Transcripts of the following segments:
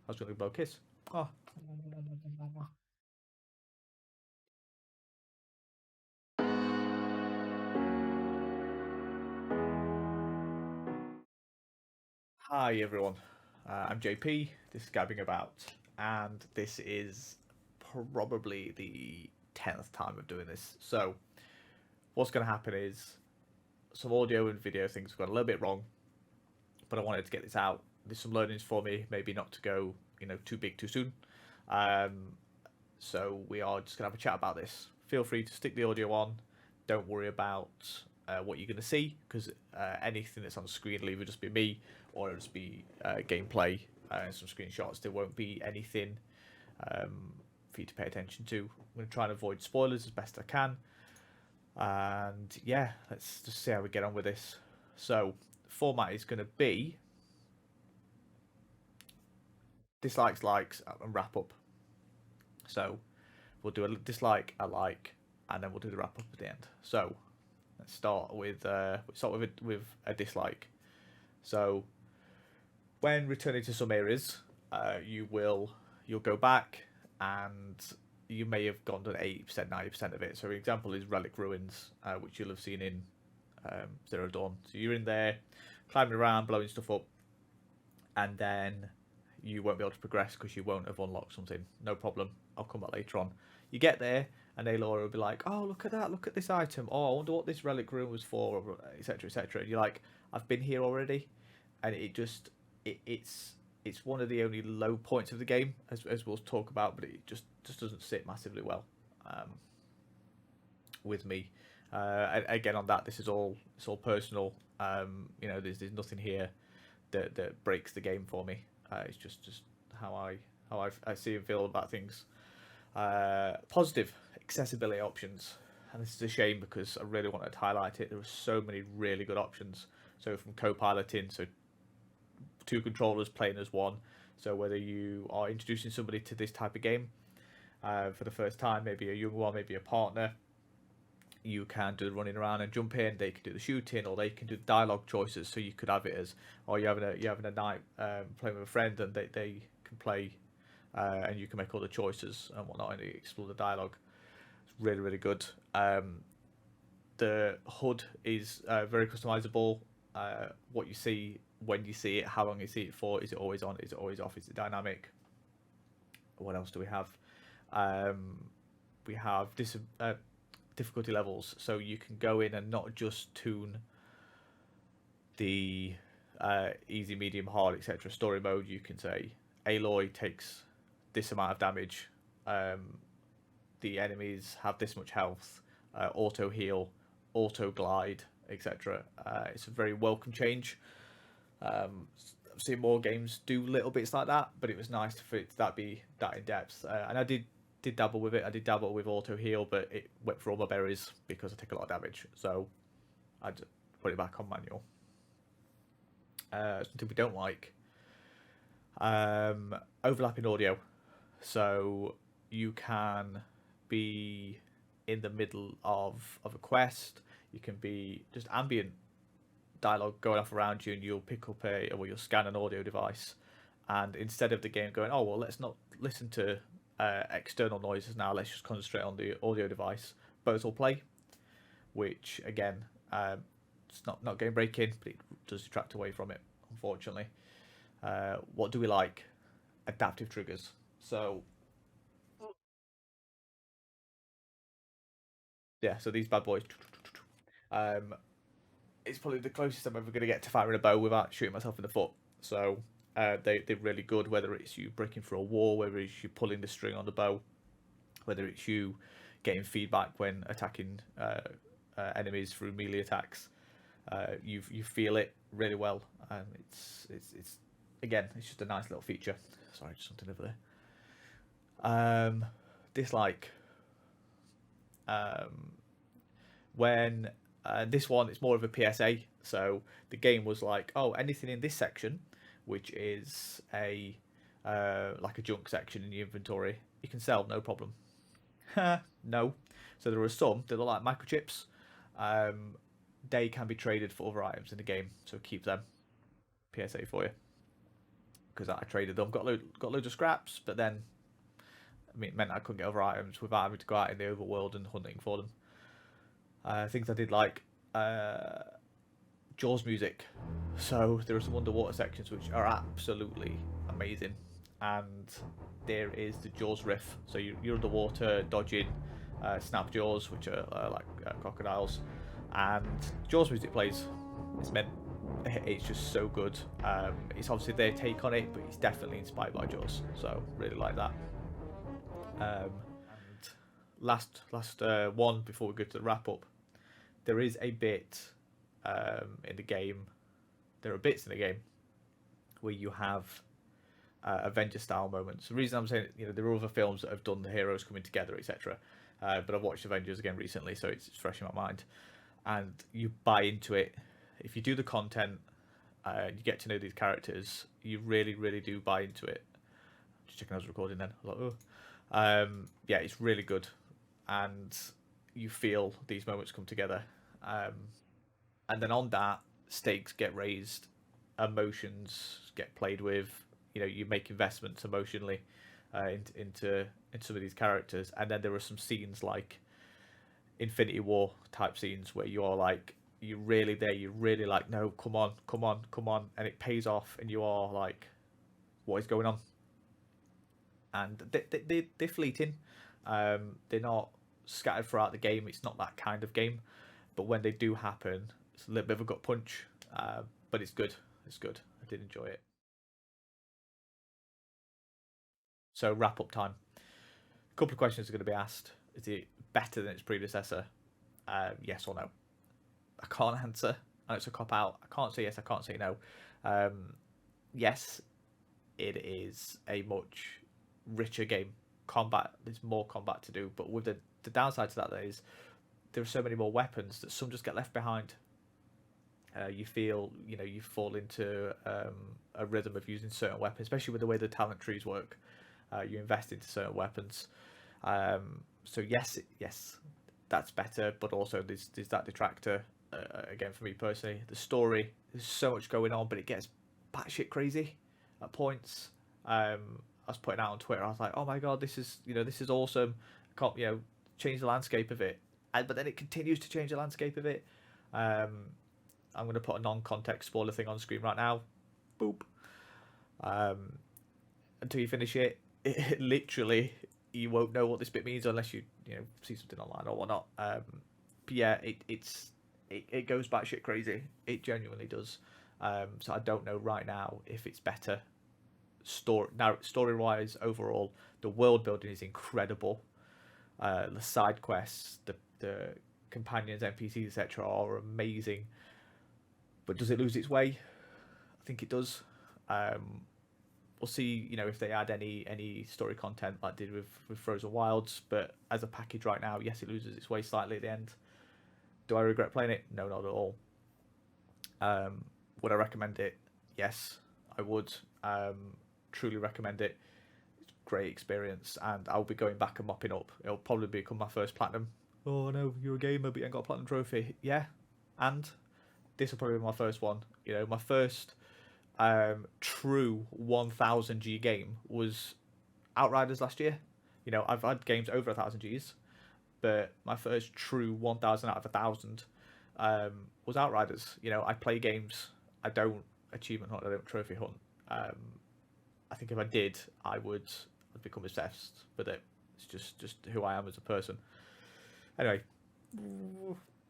I was going to blow a kiss. Oh. Hi everyone, I'm JP, this is Gabbing About, and this is probably the 10th time of doing this. So, what's going to happen is some audio and video things have gone a little bit wrong, but I wanted to get this out. There's some learnings for me, maybe not to go, too big too soon. So we are just going to have a chat about this. Feel free to stick the audio on. Don't worry about what you're going to see, because anything that's on the screen will either just be me or it'll just be gameplay and some screenshots. There won't be anything for you to pay attention to. I'm going to try and avoid spoilers as best I can. And yeah, let's just see how we get on with this. So, the format is going to be dislikes, likes, and wrap up. So, we'll do a dislike, a like, and then we'll do the wrap up at the end. So, let's start with a dislike. So, when returning to some areas, you'll go back and you may have gone to 80%, 90% of it. So, an example is Relic Ruins, which you'll have seen in Zero Dawn. So you're in there, climbing around, blowing stuff up, and then you won't be able to progress because you won't have unlocked something. No problem. I'll come back later on. You get there, and Aloy will be like, "Oh, look at that! Look at this item! Oh, I wonder what this relic room was for," etc., etc. And you're like, "I've been here already," and it's one of the only low points of the game, as we'll talk about, but it just doesn't sit massively well with me. Again, on that, it's all personal. There's nothing here that breaks the game for me. It's just how I see and feel about things. Positive accessibility options, and this is a shame because I really wanted to highlight it. There were so many really good options. So from co-piloting, so 2 controllers playing as one. So whether you are introducing somebody to this type of game for the first time, maybe a young one, maybe a partner, you can do the running around and jump in. They can do the shooting, or they can do the dialogue choices. So you could have it as, or you're having a night playing with a friend, and they can play, and you can make all the choices and whatnot, and explore the dialogue. It's really, really good. The HUD is very customizable. What you see, when you see it, how long you see it for. Is it always on? Is it always off? Is it dynamic? What else do we have? We have difficulty levels, so you can go in and not just tune the easy, medium, hard, etc. Story mode. You can say Aloy takes this amount of damage, the enemies have this much health, auto heal, auto glide, etc. It's a very welcome change. I've seen more games do little bits like that, but it was nice for it to be that in depth. And I did dabble with it. I did dabble with auto heal, but it went for all my berries because I take a lot of damage. So I just put it back on manual. Something we don't like, overlapping audio. So you can be in the middle of a quest. You can be just ambient dialogue going off around you, and you'll pick up you'll scan an audio device, and instead of the game going, "Oh well, let's not listen to external noises now, let's just concentrate on the audio device," both will play, which again, it's not game breaking, but it does detract away from it, unfortunately. What do we like? Adaptive triggers. So yeah, so these bad boys, it's probably the closest I'm ever going to get to firing a bow without shooting myself in the foot. So they're really good, whether it's you breaking through a wall, whether it's you pulling the string on the bow, whether it's you getting feedback when attacking enemies through melee attacks. You feel it really well, and it's again, it's just a nice little feature. Sorry, just something over there. Dislike. When this one, it's more of a PSA. So the game was like, "Oh, anything in this section, which is a like a junk section in the inventory, you can sell, no problem." No. So there are some that are like microchips. They can be traded for other items in the game, so keep them. PSA for you. because I traded them, got loads of scraps, but then I mean, it meant I couldn't get other items without having to go out in the overworld and hunting for them. Things I did like Jaws music. So there are some underwater sections which are absolutely amazing, and there is the Jaws riff. So you're underwater dodging snap jaws, which are like crocodiles, and Jaws music plays. It's meant it's just so good. It's obviously their take on it, but it's definitely inspired by Jaws. So really like that. And last one before we go to the wrap up, there is a bit in the game. There are bits in the game where you have Avenger style moments. The reason I'm saying, there are other films that have done the heroes coming together, etc. But I've watched Avengers again recently, so it's fresh in my mind. And you buy into it. If you do the content, you get to know these characters, you really, really do buy into it. Just checking I was recording then. Like, oh. Yeah, it's really good. And you feel these moments come together. And then on that, stakes get raised, emotions get played with. You make investments emotionally into some of these characters, and then there are some scenes like Infinity War type scenes where you are like, you're really like, no, come on, and it pays off, and you are like, what is going on? And they're fleeting. They're not scattered throughout the game. It's not that kind of game, but when they do happen, it's a little bit of a gut punch, but it's good. It's good. I did enjoy it. So wrap up time. A couple of questions are going to be asked. Is it better than its predecessor? Yes or no? I can't answer. And it's a cop out. I can't say yes. I can't say no. Yes, it is a much richer game. Combat. There's more combat to do, but with the downside to that is there are so many more weapons that some just get left behind. You feel, you fall into a rhythm of using certain weapons, especially with the way the talent trees work. You invest into certain weapons. So yes, that's better, but also there's that detractor. Again, for me personally, the story, there's so much going on, but it gets batshit crazy at points. I was putting out on Twitter, I was like, oh my god, this is awesome. I can't, change the landscape of it. But then it continues to change the landscape of it. I'm going to put a non-context spoiler thing on screen right now. Boop. Until you finish it, literally, you won't know what this bit means unless you see something online or whatnot. But yeah, it goes batshit crazy. It genuinely does. So I don't know right now if it's better. Story-wise, overall, the world building is incredible. The side quests, the companions, NPCs, etc., are amazing. But does it lose its way? I think it does. We'll see, if they add any story content like did with Frozen Wilds. But as a package right now, yes, it loses its way slightly at the end. Do I regret playing it? No, not at all. Would I recommend it? Yes, I would. Truly recommend it. It's a great experience, and I'll be going back and mopping up. It'll probably become my first platinum. Oh no, you're a gamer, but you ain't got a platinum trophy. Yeah, and this will probably be my first one. My first true 1000G game was Outriders last year. I've had games over 1000 Gs, but my first true 1000 out of 1000 was Outriders. I play games. I don't achievement hunt. I don't trophy hunt. I think if I did, I'd become obsessed with it. It's just who I am as a person. Anyway,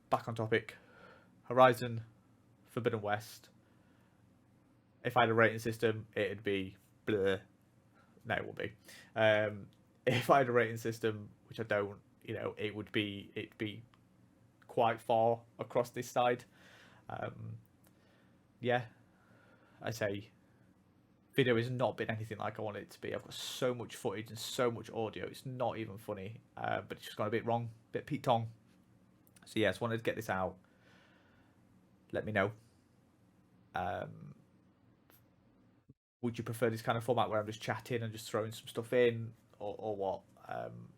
back on topic. Horizon Forbidden West. If I had a rating system, it'd be bleh. No, it won't be. If I had a rating system, which I don't, it'd be quite far across this side. Yeah, I say video has not been anything like I wanted it to be. I've got so much footage and so much audio. It's not even funny, but it's just gone a bit wrong, a bit Pete Tong. So yes, wanted to get this out. Let me know. Would you prefer this kind of format where I'm just chatting and just throwing some stuff in, or what?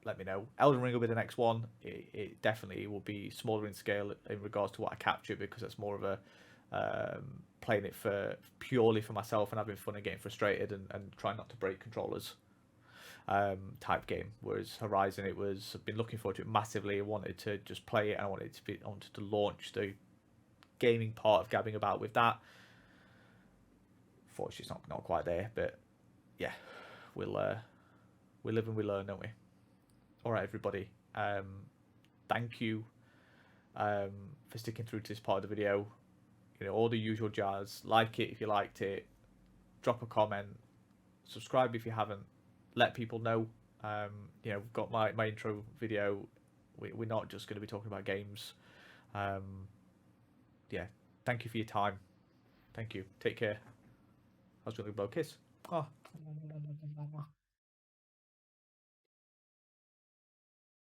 Let me know. Elden Ring will be the next one. It definitely will be smaller in scale in regards to what I capture, because that's more of a playing it for purely for myself and having fun and getting frustrated and trying not to break controllers type game. Whereas Horizon, I've been looking forward to it massively. I wanted to just play it, and I wanted to launch the gaming part of Gabbing About with that. Fortunately, it's not quite there, but yeah, we live and we learn, don't we? All right, everybody. Thank you for sticking through to this part of the video. All the usual jazz. Like it if you liked it. Drop a comment. Subscribe if you haven't. Let people know. We've got my intro video. We're not just going to be talking about games. Yeah. Thank you for your time. Thank you. Take care. I was going to blow a kiss. Oh.